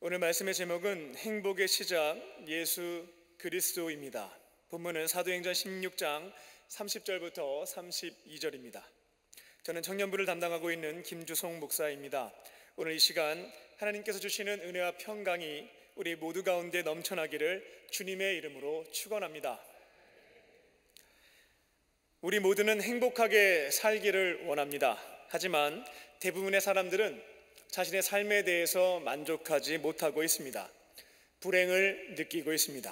오늘 말씀의 제목은 행복의 시작 예수 그리스도입니다. 본문은 사도행전 16장 30절부터 32절입니다. 저는 청년부를 담당하고 있는 김주송 목사입니다. 오늘 이 시간 하나님께서 주시는 은혜와 평강이 우리 모두 가운데 넘쳐나기를 주님의 이름으로 축원합니다. 우리 모두는 행복하게 살기를 원합니다. 하지만 대부분의 사람들은 자신의 삶에 대해서 만족하지 못하고 있습니다. 불행을 느끼고 있습니다.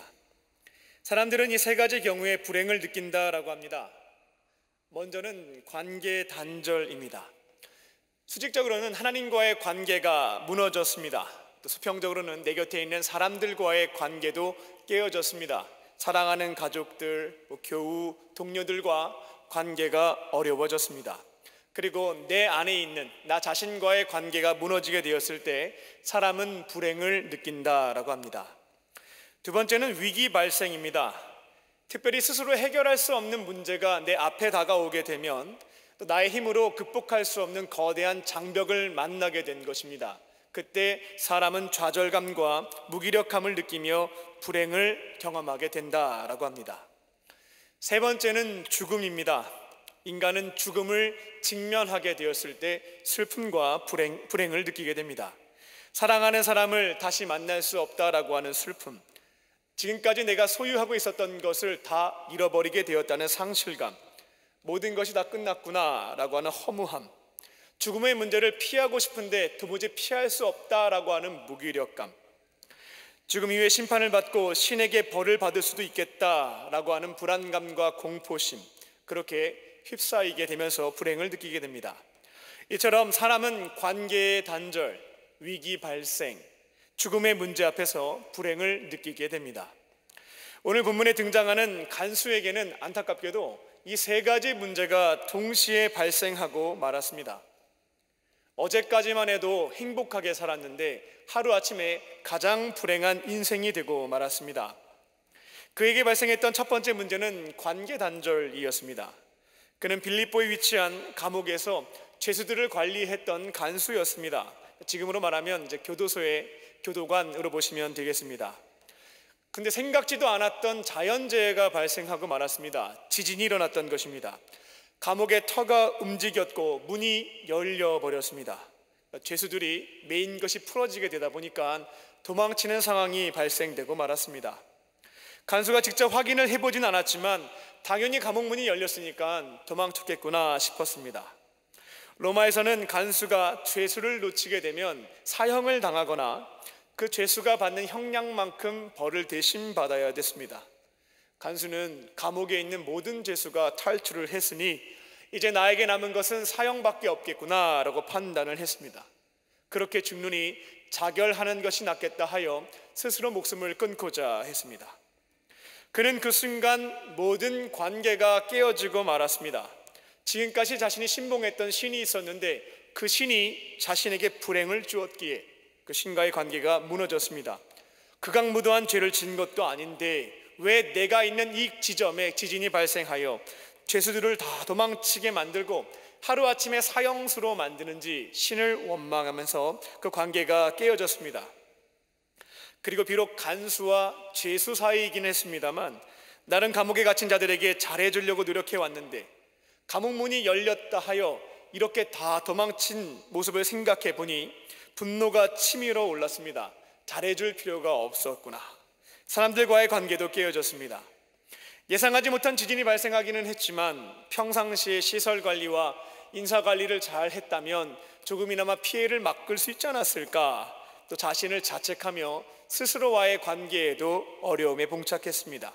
사람들은 이 세 가지 경우에 불행을 느낀다라고 합니다. 먼저는 관계 단절입니다. 수직적으로는 하나님과의 관계가 무너졌습니다. 또 수평적으로는 내 곁에 있는 사람들과의 관계도 깨어졌습니다. 사랑하는 가족들, 교우, 동료들과 관계가 어려워졌습니다. 그리고 내 안에 있는 나 자신과의 관계가 무너지게 되었을 때 사람은 불행을 느낀다라고 합니다. 두 번째는 위기 발생입니다. 특별히 스스로 해결할 수 없는 문제가 내 앞에 다가오게 되면 또 나의 힘으로 극복할 수 없는 거대한 장벽을 만나게 된 것입니다. 그때 사람은 좌절감과 무기력함을 느끼며 불행을 경험하게 된다라고 합니다. 세 번째는 죽음입니다. 인간은 죽음을 직면하게 되었을 때 슬픔과 불행을 느끼게 됩니다. 사랑하는 사람을 다시 만날 수 없다라고 하는 슬픔, 지금까지 내가 소유하고 있었던 것을 다 잃어버리게 되었다는 상실감, 모든 것이 다 끝났구나라고 하는 허무함, 죽음의 문제를 피하고 싶은데 도무지 피할 수 없다라고 하는 무기력감, 죽음 이후에 심판을 받고 신에게 벌을 받을 수도 있겠다라고 하는 불안감과 공포심, 그렇게 휩싸이게 되면서 불행을 느끼게 됩니다. 이처럼 사람은 관계의 단절, 위기 발생, 죽음의 문제 앞에서 불행을 느끼게 됩니다. 오늘 본문에 등장하는 간수에게는 안타깝게도 이 세 가지 문제가 동시에 발생하고 말았습니다. 어제까지만 해도 행복하게 살았는데 하루아침에 가장 불행한 인생이 되고 말았습니다. 그에게 발생했던 첫 번째 문제는 관계 단절이었습니다. 그는 빌립보에 위치한 감옥에서 죄수들을 관리했던 간수였습니다. 지금으로 말하면 이제 교도소의 교도관으로 보시면 되겠습니다. 근데 생각지도 않았던 자연재해가 발생하고 말았습니다. 지진이 일어났던 것입니다. 감옥의 터가 움직였고 문이 열려버렸습니다. 죄수들이 메인 것이 풀어지게 되다 보니까 도망치는 상황이 발생되고 말았습니다. 간수가 직접 확인을 해보진 않았지만 당연히 감옥 문이 열렸으니까 도망쳤겠구나 싶었습니다. 로마에서는 간수가 죄수를 놓치게 되면 사형을 당하거나 그 죄수가 받는 형량만큼 벌을 대신 받아야 됐습니다. 간수는 감옥에 있는 모든 죄수가 탈출을 했으니 이제 나에게 남은 것은 사형밖에 없겠구나 라고 판단을 했습니다. 그렇게 죽느니 자결하는 것이 낫겠다 하여 스스로 목숨을 끊고자 했습니다. 그는 그 순간 모든 관계가 깨어지고 말았습니다. 지금까지 자신이 신봉했던 신이 있었는데 그 신이 자신에게 불행을 주었기에 그 신과의 관계가 무너졌습니다. 극악무도한 죄를 진 것도 아닌데 왜 내가 있는 이 지점에 지진이 발생하여 죄수들을 다 도망치게 만들고 하루아침에 사형수로 만드는지 신을 원망하면서 그 관계가 깨어졌습니다. 그리고 비록 간수와 죄수 사이이긴 했습니다만 나는 감옥에 갇힌 자들에게 잘해주려고 노력해 왔는데 감옥 문이 열렸다 하여 이렇게 다 도망친 모습을 생각해 보니 분노가 치밀어 올랐습니다. 잘해줄 필요가 없었구나. 사람들과의 관계도 깨어졌습니다. 예상하지 못한 지진이 발생하기는 했지만 평상시에 시설 관리와 인사 관리를 잘 했다면 조금이나마 피해를 막을 수 있지 않았을까. 또 자신을 자책하며 스스로와의 관계에도 어려움에 봉착했습니다.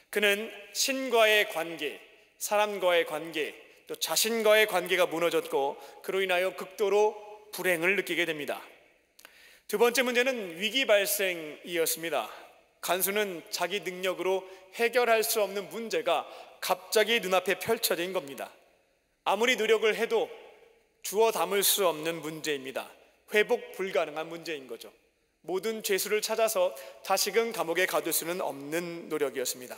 그는 신과의 관계, 사람과의 관계, 또 자신과의 관계가 무너졌고 그로 인하여 극도로 불행을 느끼게 됩니다. 두 번째 문제는 위기 발생이었습니다. 간수는 자기 능력으로 해결할 수 없는 문제가 갑자기 눈앞에 펼쳐진 겁니다. 아무리 노력을 해도 주워 담을 수 없는 문제입니다. 회복 불가능한 문제인 거죠. 모든 죄수를 찾아서 다시금 감옥에 가둘 수는 없는 노력이었습니다.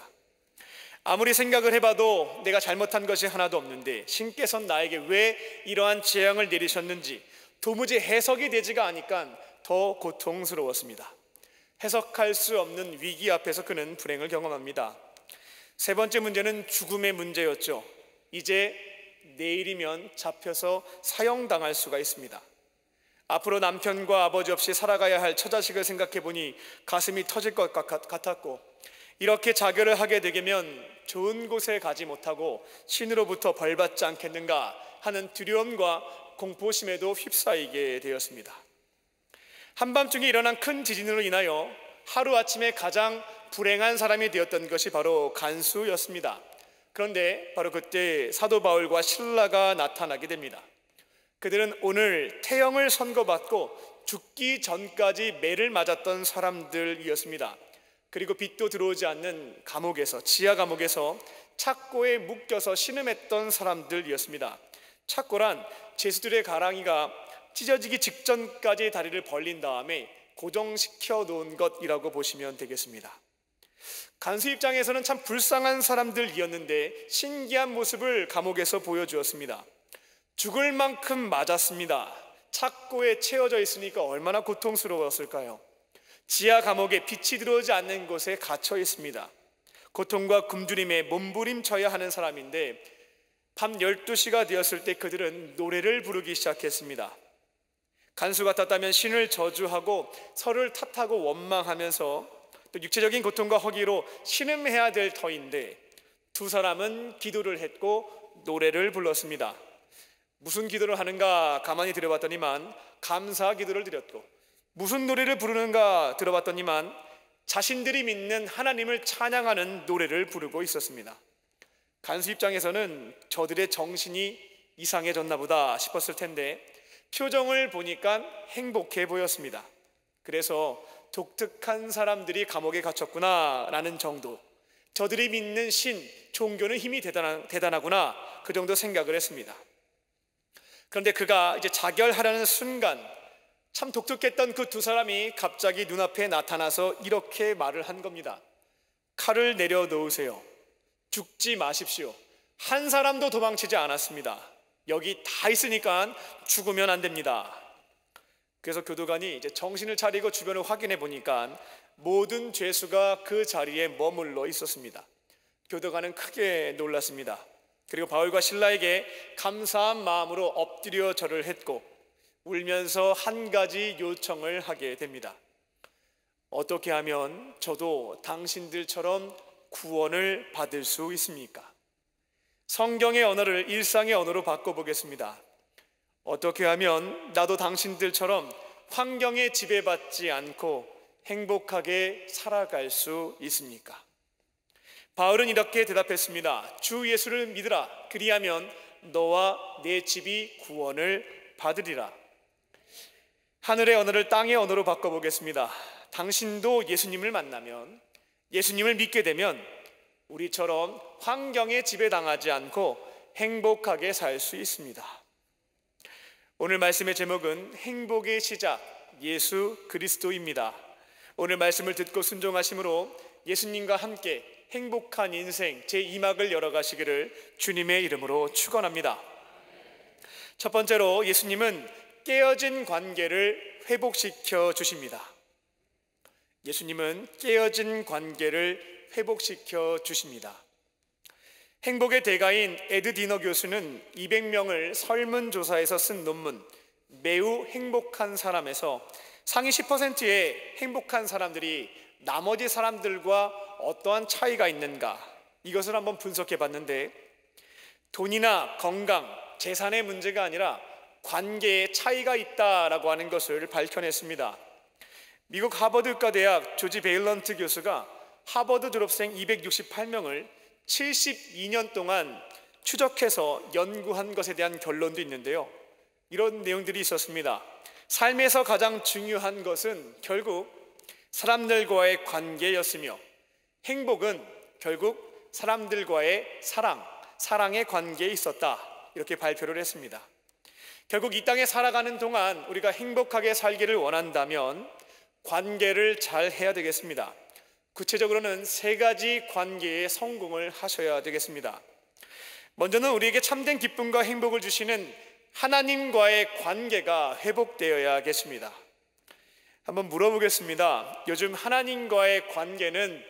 아무리 생각을 해봐도 내가 잘못한 것이 하나도 없는데 신께서는 나에게 왜 이러한 재앙을 내리셨는지 도무지 해석이 되지가 않으니까 더 고통스러웠습니다. 해석할 수 없는 위기 앞에서 그는 불행을 경험합니다. 세 번째 문제는 죽음의 문제였죠. 이제 내일이면 잡혀서 사형당할 수가 있습니다. 앞으로 남편과 아버지 없이 살아가야 할 처자식을 생각해 보니 가슴이 터질 것 같았고, 이렇게 자결을 하게 되면 좋은 곳에 가지 못하고 신으로부터 벌받지 않겠는가 하는 두려움과 공포심에도 휩싸이게 되었습니다. 한밤중에 일어난 큰 지진으로 인하여 하루아침에 가장 불행한 사람이 되었던 것이 바로 간수였습니다. 그런데 바로 그때 사도 바울과 실라가 나타나게 됩니다. 그들은 오늘 태형을 선고받고 죽기 전까지 매를 맞았던 사람들이었습니다. 그리고 빛도 들어오지 않는 감옥에서, 지하 감옥에서 착고에 묶여서 신음했던 사람들이었습니다. 착고란 죄수들의 가랑이가 찢어지기 직전까지 다리를 벌린 다음에 고정시켜 놓은 것이라고 보시면 되겠습니다. 간수 입장에서는 참 불쌍한 사람들이었는데 신기한 모습을 감옥에서 보여주었습니다. 죽을 만큼 맞았습니다. 착고에 채워져 있으니까 얼마나 고통스러웠을까요? 지하 감옥에 빛이 들어오지 않는 곳에 갇혀 있습니다. 고통과 굶주림에 몸부림쳐야 하는 사람인데 밤 12시가 되었을 때 그들은 노래를 부르기 시작했습니다. 간수 같았다면 신을 저주하고 서로를 탓하고 원망하면서 또 육체적인 고통과 허기로 신음해야 될 터인데 두 사람은 기도를 했고 노래를 불렀습니다. 무슨 기도를 하는가 가만히 들어봤더니만 감사 기도를 드렸고, 무슨 노래를 부르는가 들어봤더니만 자신들이 믿는 하나님을 찬양하는 노래를 부르고 있었습니다. 간수 입장에서는 저들의 정신이 이상해졌나 보다 싶었을 텐데 표정을 보니까 행복해 보였습니다. 그래서 독특한 사람들이 감옥에 갇혔구나 라는 정도, 저들이 믿는 신, 종교는 힘이 대단하구나, 그 정도 생각을 했습니다. 그런데 그가 이제 자결하려는 순간 참 독특했던 그 두 사람이 갑자기 눈앞에 나타나서 이렇게 말을 한 겁니다. 칼을 내려놓으세요. 죽지 마십시오. 한 사람도 도망치지 않았습니다. 여기 다 있으니까 죽으면 안 됩니다. 그래서 교도관이 이제 정신을 차리고 주변을 확인해 보니까 모든 죄수가 그 자리에 머물러 있었습니다. 교도관은 크게 놀랐습니다. 그리고 바울과 실라에게 감사한 마음으로 엎드려 절을 했고 울면서 한 가지 요청을 하게 됩니다. 어떻게 하면 저도 당신들처럼 구원을 받을 수 있습니까? 성경의 언어를 일상의 언어로 바꿔보겠습니다. 어떻게 하면 나도 당신들처럼 환경에 지배받지 않고 행복하게 살아갈 수 있습니까? 바울은 이렇게 대답했습니다. 주 예수를 믿으라. 그리하면 너와 내 집이 구원을 받으리라. 하늘의 언어를 땅의 언어로 바꿔보겠습니다. 당신도 예수님을 만나면, 예수님을 믿게 되면 우리처럼 환경에 지배당하지 않고 행복하게 살 수 있습니다. 오늘 말씀의 제목은 행복의 시작, 예수 그리스도입니다. 오늘 말씀을 듣고 순종하심으로 예수님과 함께 행복한 인생 제2막을 열어가시기를 주님의 이름으로 축원합니다. 첫 번째로 예수님은 깨어진 관계를 회복시켜 주십니다. 예수님은 깨어진 관계를 회복시켜 주십니다. 행복의 대가인 에드 디너 교수는 200명을 설문조사에서 쓴 논문 매우 행복한 사람에서 상위 10%의 행복한 사람들이 나머지 사람들과 어떠한 차이가 있는가, 이것을 한번 분석해 봤는데 돈이나 건강, 재산의 문제가 아니라 관계에 차이가 있다라고 하는 것을 밝혀냈습니다. 미국 하버드 의과대학 조지 베일런트 교수가 하버드 졸업생 268명을 72년 동안 추적해서 연구한 것에 대한 결론도 있는데요, 이런 내용들이 있었습니다. 삶에서 가장 중요한 것은 결국 사람들과의 관계였으며 행복은 결국 사람들과의 사랑의 관계에 있었다, 이렇게 발표를 했습니다. 결국 이 땅에 살아가는 동안 우리가 행복하게 살기를 원한다면 관계를 잘 해야 되겠습니다. 구체적으로는 세 가지 관계에 성공을 하셔야 되겠습니다. 먼저는 우리에게 참된 기쁨과 행복을 주시는 하나님과의 관계가 회복되어야겠습니다. 한번 물어보겠습니다. 요즘 하나님과의 관계는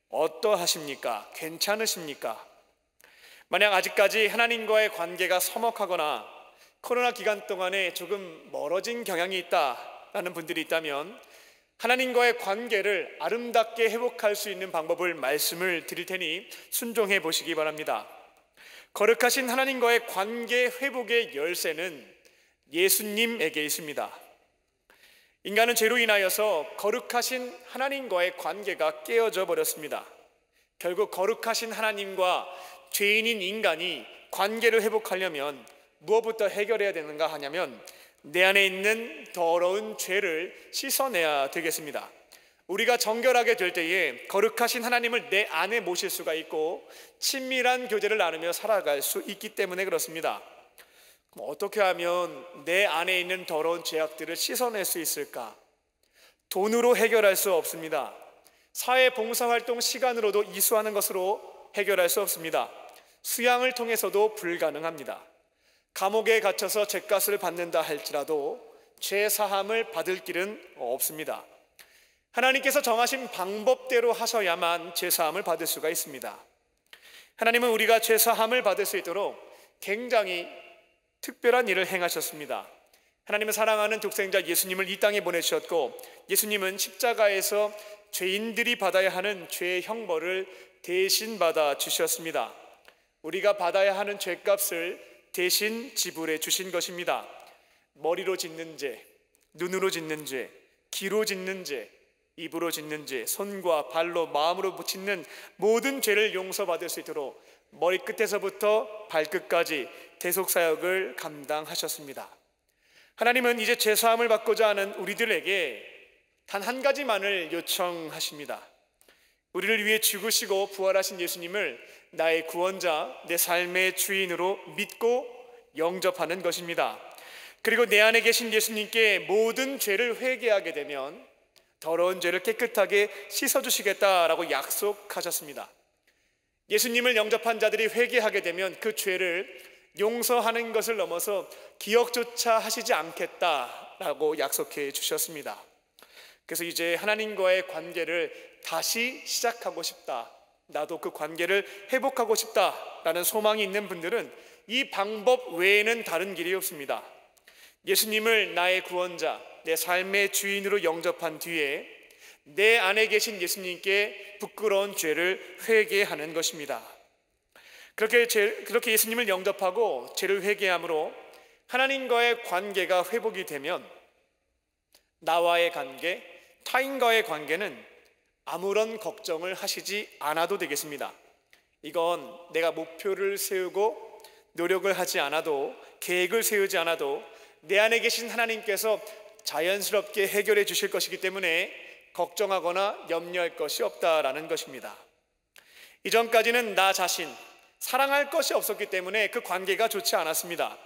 어떠하십니까? 괜찮으십니까? 만약 아직까지 하나님과의 관계가 서먹하거나 코로나 기간 동안에 조금 멀어진 경향이 있다라는 분들이 있다면 하나님과의 관계를 아름답게 회복할 수 있는 방법을 말씀을 드릴 테니 순종해 보시기 바랍니다. 거룩하신 하나님과의 관계 회복의 열쇠는 예수님에게 있습니다. 인간은 죄로 인하여서 거룩하신 하나님과의 관계가 깨어져 버렸습니다. 결국 거룩하신 하나님과 죄인인 인간이 관계를 회복하려면 무엇부터 해결해야 되는가 하냐면 내 안에 있는 더러운 죄를 씻어내야 되겠습니다. 우리가 정결하게 될 때에 거룩하신 하나님을 내 안에 모실 수가 있고 친밀한 교제를 나누며 살아갈 수 있기 때문에 그렇습니다. 그럼 어떻게 하면 내 안에 있는 더러운 죄악들을 씻어낼 수 있을까? 돈으로 해결할 수 없습니다. 사회 봉사활동 시간으로도 이수하는 것으로 해결할 수 없습니다. 수양을 통해서도 불가능합니다. 감옥에 갇혀서 죗값을 받는다 할지라도 죄 사함을 받을 길은 없습니다. 하나님께서 정하신 방법대로 하셔야만 죄 사함을 받을 수가 있습니다. 하나님은 우리가 죄 사함을 받을 수 있도록 굉장히 특별한 일을 행하셨습니다. 하나님은 사랑하는 독생자 예수님을 이 땅에 보내주셨고 예수님은 십자가에서 죄인들이 받아야 하는 죄의 형벌을 대신 받아 주셨습니다. 우리가 받아야 하는 죄값을 대신 지불해 주신 것입니다. 머리로 짓는 죄, 눈으로 짓는 죄, 귀로 짓는 죄, 입으로 짓는 죄, 손과 발로 마음으로 짓는 모든 죄를 용서받을 수 있도록 머리끝에서부터 발끝까지 대속사역을 감당하셨습니다. 하나님은 이제 죄사함을 받고자 하는 우리들에게 단 한 가지만을 요청하십니다. 우리를 위해 죽으시고 부활하신 예수님을 나의 구원자, 내 삶의 주인으로 믿고 영접하는 것입니다. 그리고 내 안에 계신 예수님께 모든 죄를 회개하게 되면 더러운 죄를 깨끗하게 씻어주시겠다라고 약속하셨습니다. 예수님을 영접한 자들이 회개하게 되면 그 죄를 용서하는 것을 넘어서 기억조차 하시지 않겠다라고 약속해 주셨습니다. 그래서 이제 하나님과의 관계를 다시 시작하고 싶다, 나도 그 관계를 회복하고 싶다라는 소망이 있는 분들은 이 방법 외에는 다른 길이 없습니다. 예수님을 나의 구원자, 내 삶의 주인으로 영접한 뒤에 내 안에 계신 예수님께 부끄러운 죄를 회개하는 것입니다. 그렇게 예수님을 영접하고 죄를 회개함으로 하나님과의 관계가 회복이 되면 나와의 관계, 타인과의 관계는 아무런 걱정을 하시지 않아도 되겠습니다. 이건 내가 목표를 세우고 노력을 하지 않아도, 계획을 세우지 않아도 내 안에 계신 하나님께서 자연스럽게 해결해 주실 것이기 때문에 걱정하거나 염려할 것이 없다라는 것입니다. 이전까지는 나 자신 사랑할 것이 없었기 때문에 그 관계가 좋지 않았습니다.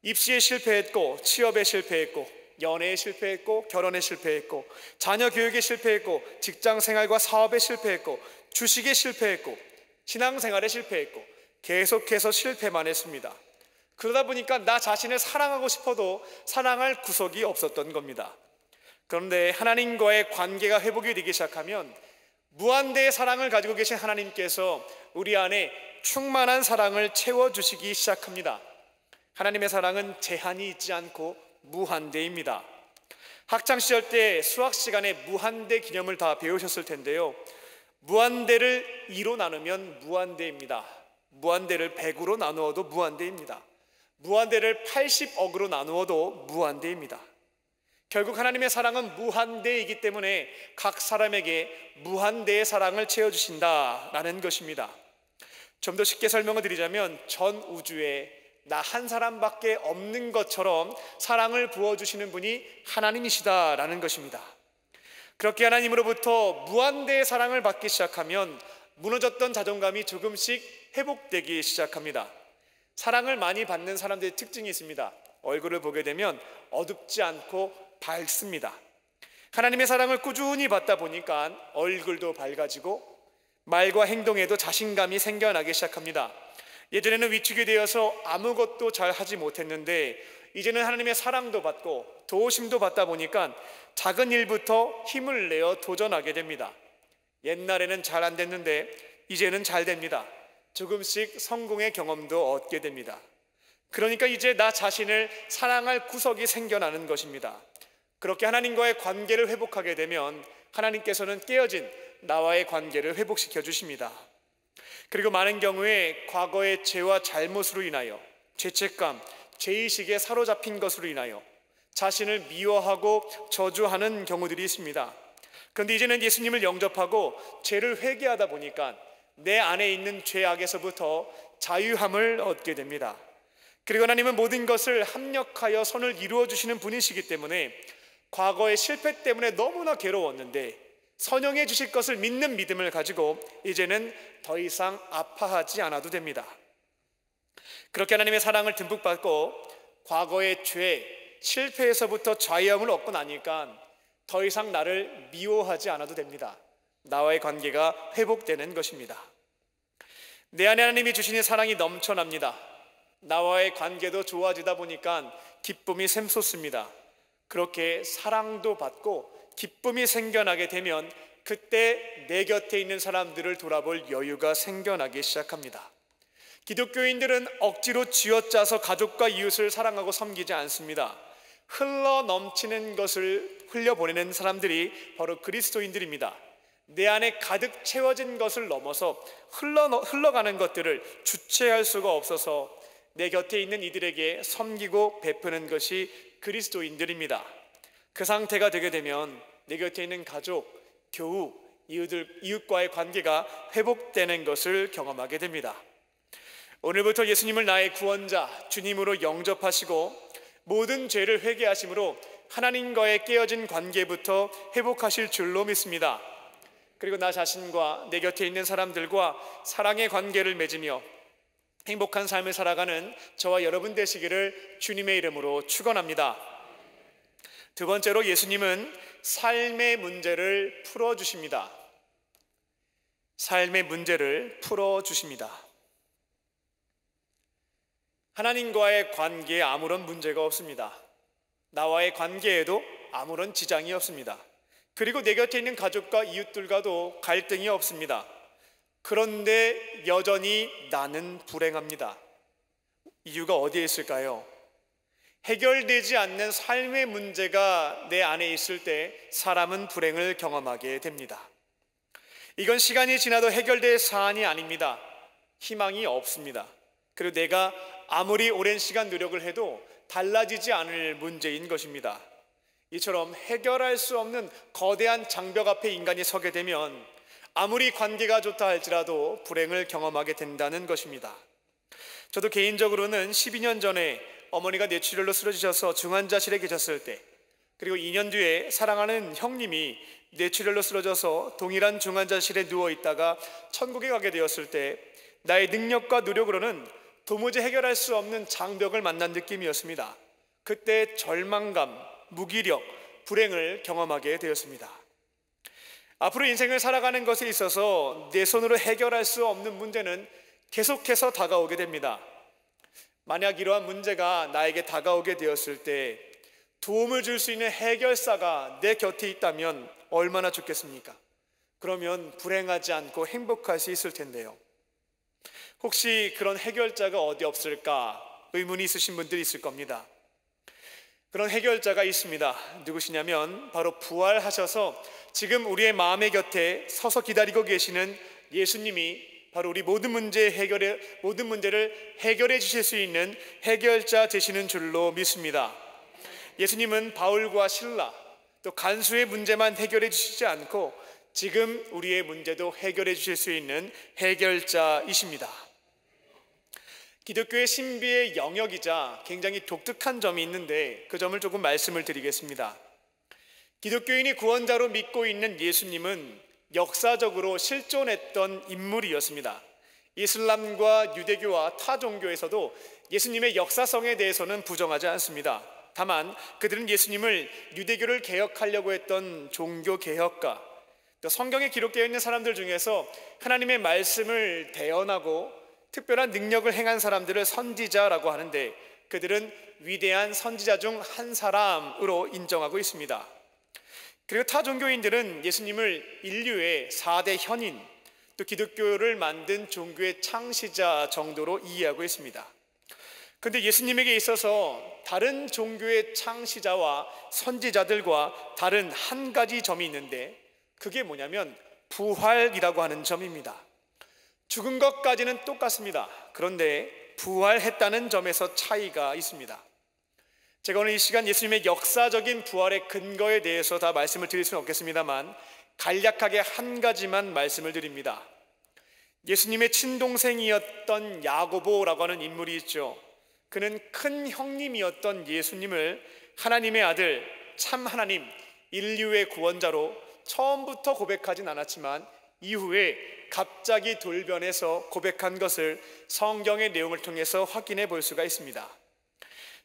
입시에 실패했고, 취업에 실패했고, 연애에 실패했고, 결혼에 실패했고, 자녀 교육에 실패했고, 직장 생활과 사업에 실패했고, 주식에 실패했고, 신앙생활에 실패했고, 계속해서 실패만 했습니다. 그러다 보니까 나 자신을 사랑하고 싶어도 사랑할 구석이 없었던 겁니다. 그런데 하나님과의 관계가 회복이 되기 시작하면 무한대의 사랑을 가지고 계신 하나님께서 우리 안에 충만한 사랑을 채워주시기 시작합니다. 하나님의 사랑은 제한이 있지 않고 무한대입니다. 학창시절 때 수학 시간에 무한대 기념을 다 배우셨을 텐데요, 무한대를 2로 나누면 무한대입니다. 무한대를 100으로 나누어도 무한대입니다. 무한대를 80억으로 나누어도 무한대입니다. 결국 하나님의 사랑은 무한대이기 때문에 각 사람에게 무한대의 사랑을 채워주신다라는 것입니다. 좀 더 쉽게 설명을 드리자면 전 우주에 나 한 사람밖에 없는 것처럼 사랑을 부어주시는 분이 하나님이시다라는 것입니다. 그렇게 하나님으로부터 무한대의 사랑을 받기 시작하면 무너졌던 자존감이 조금씩 회복되기 시작합니다. 사랑을 많이 받는 사람들의 특징이 있습니다. 얼굴을 보게 되면 어둡지 않고 밝습니다. 하나님의 사랑을 꾸준히 받다 보니까 얼굴도 밝아지고 말과 행동에도 자신감이 생겨나기 시작합니다. 예전에는 위축이 되어서 아무것도 잘 하지 못했는데 이제는 하나님의 사랑도 받고 도우심도 받다 보니까 작은 일부터 힘을 내어 도전하게 됩니다. 옛날에는 잘 안 됐는데 이제는 잘 됩니다. 조금씩 성공의 경험도 얻게 됩니다. 그러니까 이제 나 자신을 사랑할 구석이 생겨나는 것입니다. 그렇게 하나님과의 관계를 회복하게 되면 하나님께서는 깨어진 나와의 관계를 회복시켜 주십니다. 그리고 많은 경우에 과거의 죄와 잘못으로 인하여 죄책감, 죄의식에 사로잡힌 것으로 인하여 자신을 미워하고 저주하는 경우들이 있습니다. 그런데 이제는 예수님을 영접하고 죄를 회개하다 보니까 내 안에 있는 죄악에서부터 자유함을 얻게 됩니다. 그리고 하나님은 모든 것을 합력하여 선을 이루어 주시는 분이시기 때문에 과거의 실패 때문에 너무나 괴로웠는데 선영해 주실 것을 믿는 믿음을 가지고 이제는 더 이상 아파하지 않아도 됩니다. 그렇게 하나님의 사랑을 듬뿍 받고 과거의 죄, 실패에서부터 자유함을 얻고 나니까 더 이상 나를 미워하지 않아도 됩니다. 나와의 관계가 회복되는 것입니다. 내 안에 하나님이 주시는 사랑이 넘쳐납니다. 나와의 관계도 좋아지다 보니까 기쁨이 샘솟습니다. 그렇게 사랑도 받고 기쁨이 생겨나게 되면 그때 내 곁에 있는 사람들을 돌아볼 여유가 생겨나기 시작합니다. 기독교인들은 억지로 쥐어짜서 가족과 이웃을 사랑하고 섬기지 않습니다. 흘러 넘치는 것을 흘려보내는 사람들이 바로 그리스도인들입니다. 내 안에 가득 채워진 것을 넘어서 흘러가는 것들을 주체할 수가 없어서 내 곁에 있는 이들에게 섬기고 베푸는 것이 그리스도인들입니다. 그 상태가 되게 되면 내 곁에 있는 가족, 교우, 이웃과의 관계가 회복되는 것을 경험하게 됩니다. 오늘부터 예수님을 나의 구원자, 주님으로 영접하시고 모든 죄를 회개하심으로 하나님과의 깨어진 관계부터 회복하실 줄로 믿습니다. 그리고 나 자신과 내 곁에 있는 사람들과 사랑의 관계를 맺으며 행복한 삶을 살아가는 저와 여러분 되시기를 주님의 이름으로 축원합니다. 두 번째로 예수님은 삶의 문제를 풀어주십니다. 삶의 문제를 풀어주십니다. 하나님과의 관계에 아무런 문제가 없습니다. 나와의 관계에도 아무런 지장이 없습니다. 그리고 내 곁에 있는 가족과 이웃들과도 갈등이 없습니다. 그런데 여전히 나는 불행합니다. 이유가 어디에 있을까요? 해결되지 않는 삶의 문제가 내 안에 있을 때 사람은 불행을 경험하게 됩니다. 이건 시간이 지나도 해결될 사안이 아닙니다. 희망이 없습니다. 그리고 내가 아무리 오랜 시간 노력을 해도 달라지지 않을 문제인 것입니다. 이처럼 해결할 수 없는 거대한 장벽 앞에 인간이 서게 되면 아무리 관계가 좋다 할지라도 불행을 경험하게 된다는 것입니다. 저도 개인적으로는 12년 전에 어머니가 뇌출혈로 쓰러지셔서 중환자실에 계셨을 때, 그리고 2년 뒤에 사랑하는 형님이 뇌출혈로 쓰러져서 동일한 중환자실에 누워있다가 천국에 가게 되었을 때 나의 능력과 노력으로는 도무지 해결할 수 없는 장벽을 만난 느낌이었습니다. 그때 절망감, 무기력, 불행을 경험하게 되었습니다. 앞으로 인생을 살아가는 것에 있어서 내 손으로 해결할 수 없는 문제는 계속해서 다가오게 됩니다. 만약 이러한 문제가 나에게 다가오게 되었을 때 도움을 줄 수 있는 해결사가 내 곁에 있다면 얼마나 좋겠습니까? 그러면 불행하지 않고 행복할 수 있을 텐데요. 혹시 그런 해결자가 어디 없을까 의문이 있으신 분들이 있을 겁니다. 그런 해결자가 있습니다. 누구시냐면 바로 부활하셔서 지금 우리의 마음의 곁에 서서 기다리고 계시는 예수님이 바로 우리 모든 문제를 해결해 주실 수 있는 해결자 되시는 줄로 믿습니다. 예수님은 바울과 실라 또 간수의 문제만 해결해 주시지 않고 지금 우리의 문제도 해결해 주실 수 있는 해결자이십니다. 기독교의 신비의 영역이자 굉장히 독특한 점이 있는데 그 점을 조금 말씀을 드리겠습니다. 기독교인이 구원자로 믿고 있는 예수님은 역사적으로 실존했던 인물이었습니다. 이슬람과 유대교와 타 종교에서도 예수님의 역사성에 대해서는 부정하지 않습니다. 다만 그들은 예수님을 유대교를 개혁하려고 했던 종교 개혁가, 또 성경에 기록되어 있는 사람들 중에서 하나님의 말씀을 대언하고 특별한 능력을 행한 사람들을 선지자라고 하는데 그들은 위대한 선지자 중 한 사람으로 인정하고 있습니다. 그리고 타 종교인들은 예수님을 인류의 4대 현인, 또 기독교를 만든 종교의 창시자 정도로 이해하고 있습니다. 그런데 예수님에게 있어서 다른 종교의 창시자와 선지자들과 다른 한 가지 점이 있는데, 그게 뭐냐면 부활이라고 하는 점입니다. 죽은 것까지는 똑같습니다. 그런데 부활했다는 점에서 차이가 있습니다. 제가 오늘 이 시간 예수님의 역사적인 부활의 근거에 대해서 다 말씀을 드릴 수는 없겠습니다만, 간략하게 한 가지만 말씀을 드립니다. 예수님의 친동생이었던 야고보라고 하는 인물이 있죠. 그는 큰 형님이었던 예수님을 하나님의 아들, 참 하나님, 인류의 구원자로 처음부터 고백하진 않았지만 이후에 갑자기 돌변해서 고백한 것을 성경의 내용을 통해서 확인해 볼 수가 있습니다.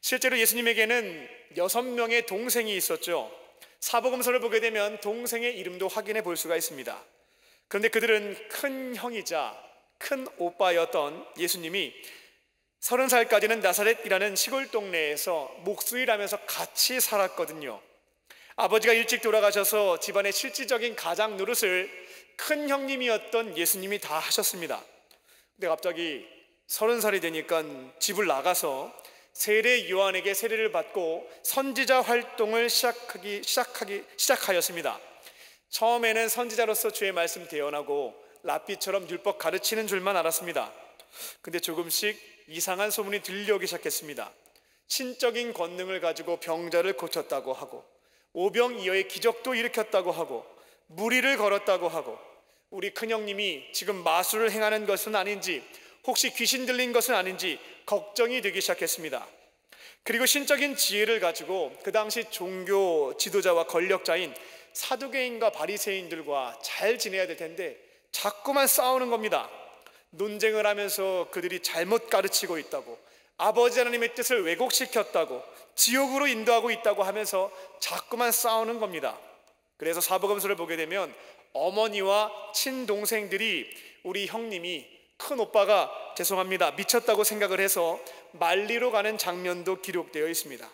실제로 예수님에게는 6명의 동생이 있었죠. 사복음서를 보게 되면 동생의 이름도 확인해 볼 수가 있습니다. 그런데 그들은 큰 형이자 큰 오빠였던 예수님이 30살까지는 나사렛이라는 시골 동네에서 목수일하면서 같이 살았거든요. 아버지가 일찍 돌아가셔서 집안의 실질적인 가장 노릇을 큰 형님이었던 예수님이 다 하셨습니다. 근데 갑자기 30살이 되니까 집을 나가서 세례 요한에게 세례를 받고 선지자 활동을 시작하였습니다. 처음에는 선지자로서 주의 말씀 대언하고 랍비처럼 율법 가르치는 줄만 알았습니다. 근데 조금씩 이상한 소문이 들려오기 시작했습니다. 신적인 권능을 가지고 병자를 고쳤다고 하고, 오병이어의 기적도 일으켰다고 하고, 무리를 걸었다고 하고, 우리 큰형님이 지금 마술을 행하는 것은 아닌지, 혹시 귀신 들린 것은 아닌지 걱정이 되기 시작했습니다. 그리고 신적인 지혜를 가지고 그 당시 종교 지도자와 권력자인 사두개인과 바리새인들과 잘 지내야 될 텐데 자꾸만 싸우는 겁니다. 논쟁을 하면서 그들이 잘못 가르치고 있다고, 아버지 하나님의 뜻을 왜곡시켰다고, 지옥으로 인도하고 있다고 하면서 자꾸만 싸우는 겁니다. 그래서 사복음서를 보게 되면 어머니와 친동생들이 우리 형님이, 큰 오빠가 죄송합니다 미쳤다고 생각을 해서 말리러 가는 장면도 기록되어 있습니다.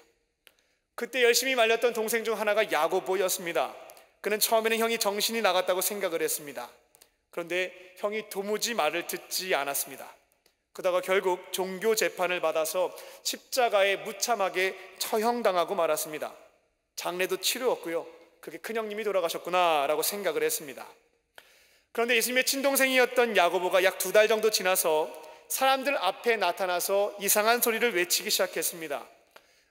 그때 열심히 말렸던 동생 중 하나가 야고보였습니다. 그는 처음에는 형이 정신이 나갔다고 생각을 했습니다. 그런데 형이 도무지 말을 듣지 않았습니다. 그러다가 결국 종교 재판을 받아서 십자가에 무참하게 처형당하고 말았습니다. 장례도 치루었고요. 그게 큰형님이 돌아가셨구나 라고 생각을 했습니다. 그런데 예수님의 친동생이었던 야고보가 약 2달 정도 지나서 사람들 앞에 나타나서 이상한 소리를 외치기 시작했습니다.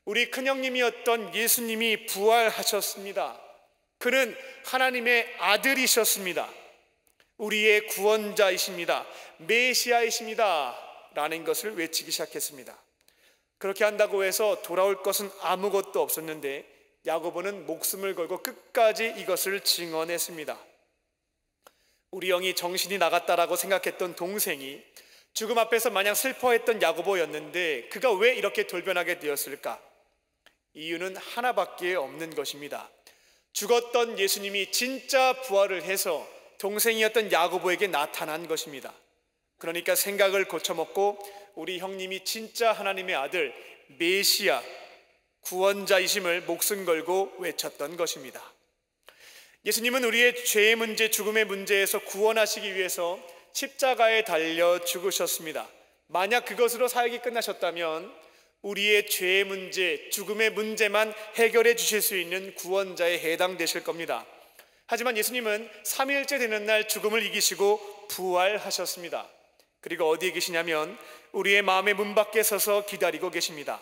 우리 큰형님이었던 예수님이 부활하셨습니다. 그는 하나님의 아들이셨습니다. 우리의 구원자이십니다. 메시아이십니다 라는 것을 외치기 시작했습니다. 그렇게 한다고 해서 돌아올 것은 아무것도 없었는데 야고보는 목숨을 걸고 끝까지 이것을 증언했습니다. 우리 형이 정신이 나갔다라고 생각했던 동생이 죽음 앞에서 마냥 슬퍼했던 야고보였는데 그가 왜 이렇게 돌변하게 되었을까? 이유는 하나밖에 없는 것입니다. 죽었던 예수님이 진짜 부활을 해서 동생이었던 야고보에게 나타난 것입니다. 그러니까 생각을 고쳐먹고 우리 형님이 진짜 하나님의 아들 메시아 구원자이심을 목숨 걸고 외쳤던 것입니다. 예수님은 우리의 죄의 문제, 죽음의 문제에서 구원하시기 위해서 십자가에 달려 죽으셨습니다. 만약 그것으로 사역이 끝나셨다면 우리의 죄의 문제, 죽음의 문제만 해결해 주실 수 있는 구원자에 해당되실 겁니다. 하지만 예수님은 3일째 되는 날 죽음을 이기시고 부활하셨습니다. 그리고 어디에 계시냐면 우리의 마음의 문 밖에 서서 기다리고 계십니다.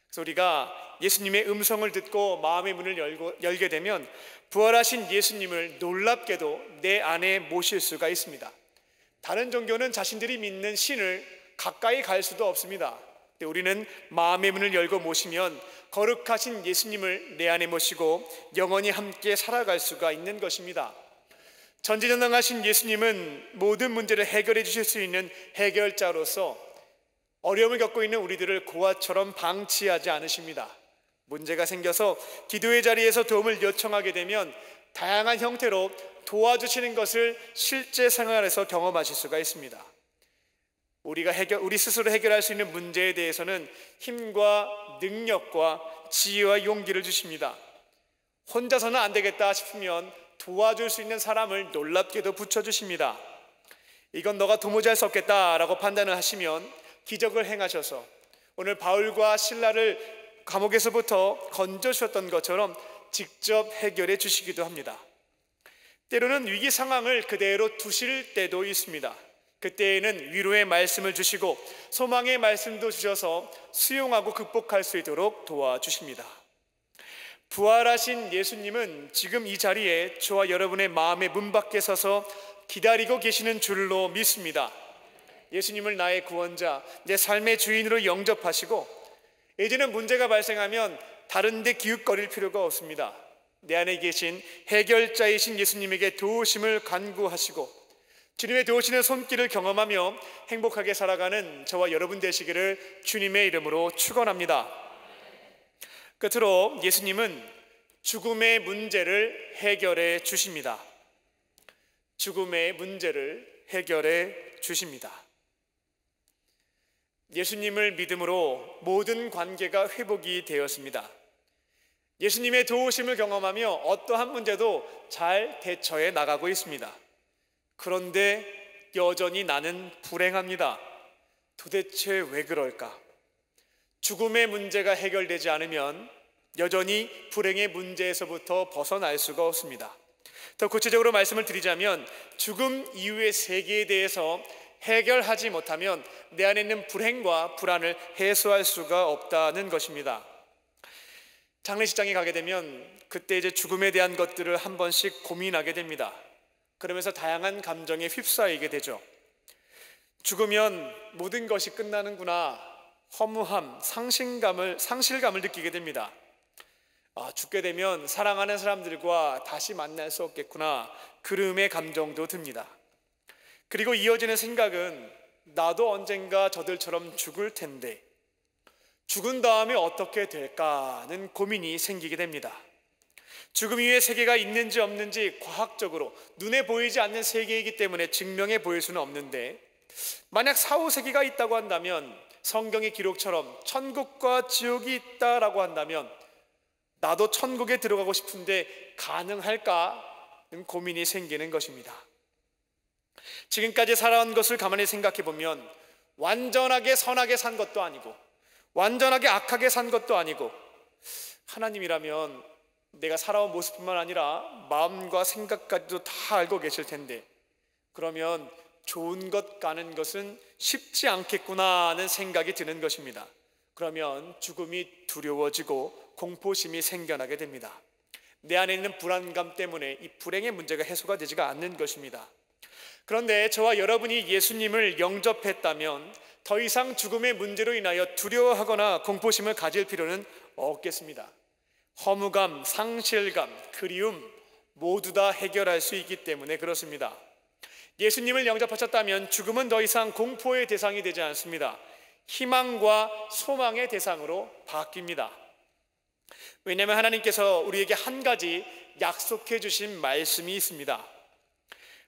그래서 우리가 예수님의 음성을 듣고 마음의 문을 열게 되면 부활하신 예수님을 놀랍게도 내 안에 모실 수가 있습니다. 다른 종교는 자신들이 믿는 신을 가까이 갈 수도 없습니다. 우리는 마음의 문을 열고 모시면 거룩하신 예수님을 내 안에 모시고 영원히 함께 살아갈 수가 있는 것입니다. 전지전능하신 예수님은 모든 문제를 해결해 주실 수 있는 해결자로서 어려움을 겪고 있는 우리들을 고아처럼 방치하지 않으십니다. 문제가 생겨서 기도의 자리에서 도움을 요청하게 되면 다양한 형태로 도와주시는 것을 실제 생활에서 경험하실 수가 있습니다. 우리 스스로 해결할 수 있는 문제에 대해서는 힘과 능력과 지혜와 용기를 주십니다. 혼자서는 안 되겠다 싶으면 도와줄 수 있는 사람을 놀랍게도 붙여주십니다. 이건 너가 도무지 할 수 없겠다라고 판단을 하시면 기적을 행하셔서 오늘 바울과 실라를 감옥에서부터 건져주셨던 것처럼 직접 해결해 주시기도 합니다. 때로는 위기 상황을 그대로 두실 때도 있습니다. 그때에는 위로의 말씀을 주시고 소망의 말씀도 주셔서 수용하고 극복할 수 있도록 도와주십니다. 부활하신 예수님은 지금 이 자리에 저와 여러분의 마음의 문 밖에 서서 기다리고 계시는 줄로 믿습니다. 예수님을 나의 구원자, 내 삶의 주인으로 영접하시고 이제는 문제가 발생하면 다른 데 기웃거릴 필요가 없습니다. 내 안에 계신 해결자이신 예수님에게 도우심을 간구하시고 주님의 도우시는 손길을 경험하며 행복하게 살아가는 저와 여러분 되시기를 주님의 이름으로 축원합니다. 끝으로 예수님은 죽음의 문제를 해결해 주십니다. 죽음의 문제를 해결해 주십니다. 예수님을 믿음으로 모든 관계가 회복이 되었습니다. 예수님의 도우심을 경험하며 어떠한 문제도 잘 대처해 나가고 있습니다. 그런데 여전히 나는 불행합니다. 도대체 왜 그럴까? 죽음의 문제가 해결되지 않으면 여전히 불행의 문제에서부터 벗어날 수가 없습니다. 더 구체적으로 말씀을 드리자면 죽음 이후의 세계에 대해서 해결하지 못하면 내 안에 있는 불행과 불안을 해소할 수가 없다는 것입니다. 장례식장에 가게 되면 그때 이제 죽음에 대한 것들을 한 번씩 고민하게 됩니다. 그러면서 다양한 감정에 휩싸이게 되죠. 죽으면 모든 것이 끝나는구나, 허무함, 상실감을 느끼게 됩니다. 죽게 되면 사랑하는 사람들과 다시 만날 수 없겠구나, 그리움의 감정도 듭니다. 그리고 이어지는 생각은 나도 언젠가 저들처럼 죽을 텐데 죽은 다음에 어떻게 될까는 고민이 생기게 됩니다. 죽음 이후의 세계가 있는지 없는지 과학적으로 눈에 보이지 않는 세계이기 때문에 증명해 보일 수는 없는데 만약 사후세계가 있다고 한다면 성경의 기록처럼 천국과 지옥이 있다라고 한다면 나도 천국에 들어가고 싶은데 가능할까는 고민이 생기는 것입니다. 지금까지 살아온 것을 가만히 생각해 보면 완전하게 선하게 산 것도 아니고 완전하게 악하게 산 것도 아니고 하나님이라면 내가 살아온 모습뿐만 아니라 마음과 생각까지도 다 알고 계실 텐데 그러면 좋은 것 가는 것은 쉽지 않겠구나 하는 생각이 드는 것입니다. 그러면 죽음이 두려워지고 공포심이 생겨나게 됩니다. 내 안에 있는 불안감 때문에 이 불행의 문제가 해소가 되지가 않는 것입니다. 그런데 저와 여러분이 예수님을 영접했다면 더 이상 죽음의 문제로 인하여 두려워하거나 공포심을 가질 필요는 없겠습니다. 허무감, 상실감, 그리움 모두 다 해결할 수 있기 때문에 그렇습니다. 예수님을 영접하셨다면 죽음은 더 이상 공포의 대상이 되지 않습니다. 희망과 소망의 대상으로 바뀝니다. 왜냐하면 하나님께서 우리에게 한 가지 약속해 주신 말씀이 있습니다.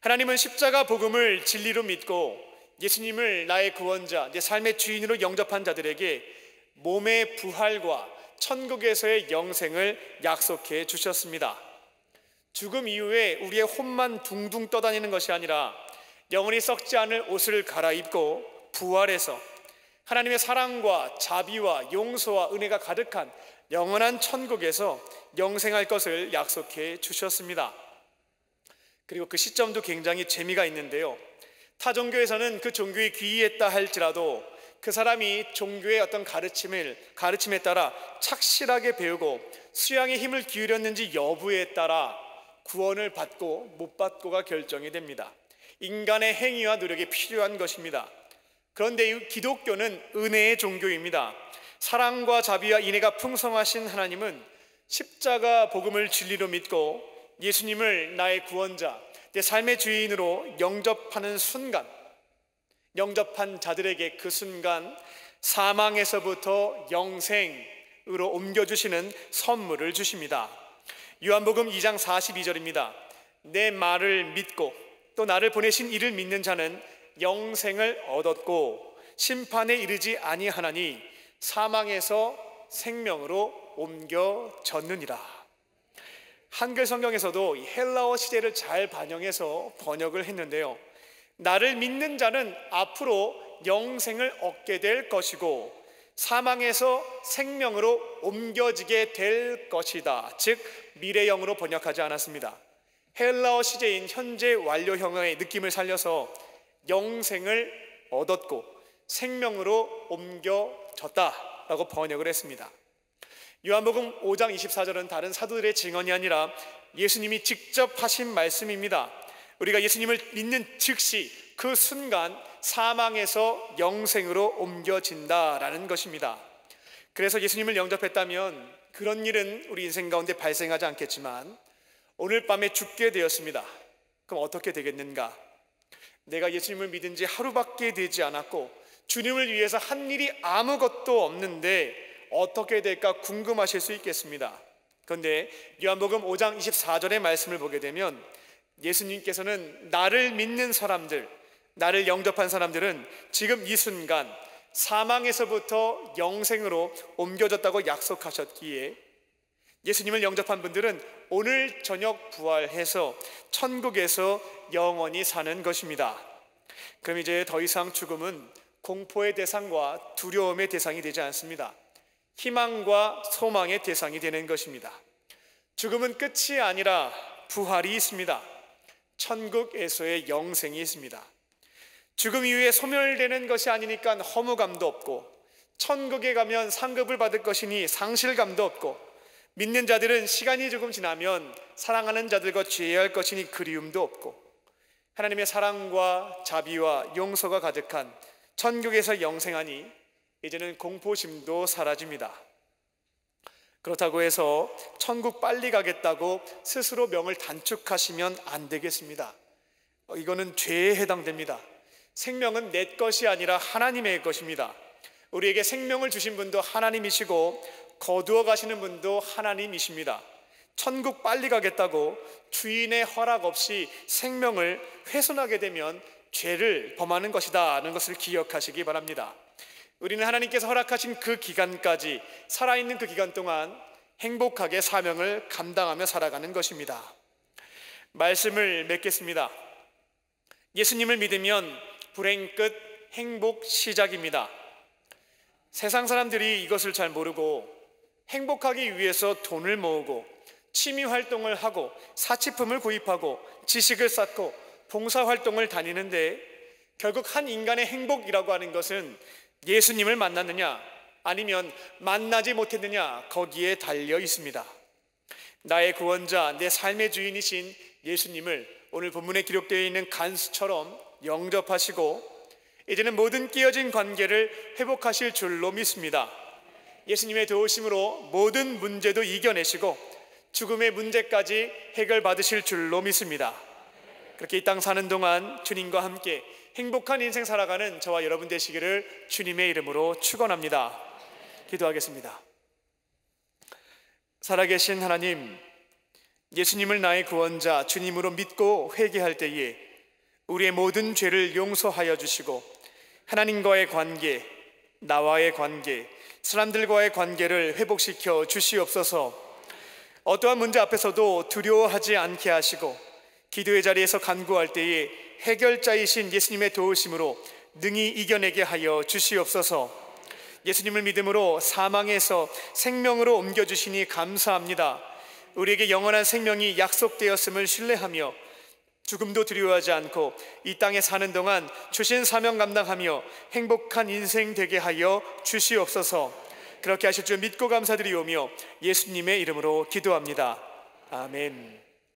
하나님은 십자가 복음을 진리로 믿고 예수님을 나의 구원자, 내 삶의 주인으로 영접한 자들에게 몸의 부활과 천국에서의 영생을 약속해 주셨습니다. 죽음 이후에 우리의 혼만 둥둥 떠다니는 것이 아니라 영원히 썩지 않을 옷을 갈아입고 부활해서 하나님의 사랑과 자비와 용서와 은혜가 가득한 영원한 천국에서 영생할 것을 약속해 주셨습니다. 그리고 그 시점도 굉장히 재미가 있는데요. 타 종교에서는 그 종교에 귀의했다 할지라도 그 사람이 종교의 어떤 가르침에 따라 착실하게 배우고 수양에 힘을 기울였는지 여부에 따라 구원을 받고 못 받고가 결정이 됩니다. 인간의 행위와 노력이 필요한 것입니다. 그런데 이 기독교는 은혜의 종교입니다. 사랑과 자비와 인애가 풍성하신 하나님은 십자가 복음을 진리로 믿고 예수님을 나의 구원자, 내 삶의 주인으로 영접하는 순간, 영접한 자들에게 그 순간 사망에서부터 영생으로 옮겨주시는 선물을 주십니다. 요한복음 2장 42절입니다. 내 말을 믿고 또 나를 보내신 이를 믿는 자는 영생을 얻었고 심판에 이르지 아니하나니 사망에서 생명으로 옮겨졌느니라. 한글 성경에서도 이 헬라어 시제를 잘 반영해서 번역을 했는데요, 나를 믿는 자는 앞으로 영생을 얻게 될 것이고 사망에서 생명으로 옮겨지게 될 것이다. 즉 미래형으로 번역하지 않았습니다. 헬라어 시제인 현재 완료형의 느낌을 살려서 영생을 얻었고 생명으로 옮겨졌다라고 번역을 했습니다. 요한복음 5장 24절은 다른 사도들의 증언이 아니라 예수님이 직접 하신 말씀입니다. 우리가 예수님을 믿는 즉시 그 순간 사망에서 영생으로 옮겨진다라는 것입니다. 그래서 예수님을 영접했다면 그런 일은 우리 인생 가운데 발생하지 않겠지만 오늘 밤에 죽게 되었습니다. 그럼 어떻게 되겠는가? 내가 예수님을 믿은 지 하루밖에 되지 않았고 주님을 위해서 한 일이 아무것도 없는데 어떻게 될까 궁금하실 수 있겠습니다. 그런데 요한복음 5장 24절의 말씀을 보게 되면 예수님께서는 나를 믿는 사람들, 나를 영접한 사람들은 지금 이 순간 사망에서부터 영생으로 옮겨졌다고 약속하셨기에 예수님을 영접한 분들은 오늘 저녁 부활해서 천국에서 영원히 사는 것입니다. 그럼 이제 더 이상 죽음은 공포의 대상과 두려움의 대상이 되지 않습니다. 희망과 소망의 대상이 되는 것입니다. 죽음은 끝이 아니라 부활이 있습니다. 천국에서의 영생이 있습니다. 죽음 이후에 소멸되는 것이 아니니까 허무감도 없고 천국에 가면 상급을 받을 것이니 상실감도 없고 믿는 자들은 시간이 조금 지나면 사랑하는 자들과 죄할 것이니 그리움도 없고 하나님의 사랑과 자비와 용서가 가득한 천국에서 영생하니 이제는 공포심도 사라집니다. 그렇다고 해서 천국 빨리 가겠다고 스스로 명을 단축하시면 안 되겠습니다. 이거는 죄에 해당됩니다. 생명은 내 것이 아니라 하나님의 것입니다. 우리에게 생명을 주신 분도 하나님이시고 거두어 가시는 분도 하나님이십니다. 천국 빨리 가겠다고 주인의 허락 없이 생명을 훼손하게 되면 죄를 범하는 것이다 하는 것을 기억하시기 바랍니다. 우리는 하나님께서 허락하신 그 기간까지 살아있는 그 기간 동안 행복하게 사명을 감당하며 살아가는 것입니다. 말씀을 맺겠습니다. 예수님을 믿으면 불행 끝, 행복 시작입니다. 세상 사람들이 이것을 잘 모르고 행복하기 위해서 돈을 모으고 취미 활동을 하고 사치품을 구입하고 지식을 쌓고 봉사활동을 다니는데 결국 한 인간의 행복이라고 하는 것은 예수님을 만났느냐 아니면 만나지 못했느냐 거기에 달려 있습니다. 나의 구원자, 내 삶의 주인이신 예수님을 오늘 본문에 기록되어 있는 간수처럼 영접하시고 이제는 모든 깨어진 관계를 회복하실 줄로 믿습니다. 예수님의 도우심으로 모든 문제도 이겨내시고 죽음의 문제까지 해결받으실 줄로 믿습니다. 그렇게 이 땅 사는 동안 주님과 함께 행복한 인생 살아가는 저와 여러분 되시기를 주님의 이름으로 축원합니다. 기도하겠습니다. 살아계신 하나님, 예수님을 나의 구원자 주님으로 믿고 회개할 때에 우리의 모든 죄를 용서하여 주시고 하나님과의 관계, 나와의 관계, 사람들과의 관계를 회복시켜 주시옵소서. 어떠한 문제 앞에서도 두려워하지 않게 하시고 기도의 자리에서 간구할 때에 해결자이신 예수님의 도우심으로 능히 이겨내게 하여 주시옵소서. 예수님을 믿음으로 사망에서 생명으로 옮겨주시니 감사합니다. 우리에게 영원한 생명이 약속되었음을 신뢰하며 죽음도 두려워하지 않고 이 땅에 사는 동안 주신 사명 감당하며 행복한 인생 되게 하여 주시옵소서. 그렇게 하실 줄 믿고 감사드리오며 예수님의 이름으로 기도합니다. 아멘.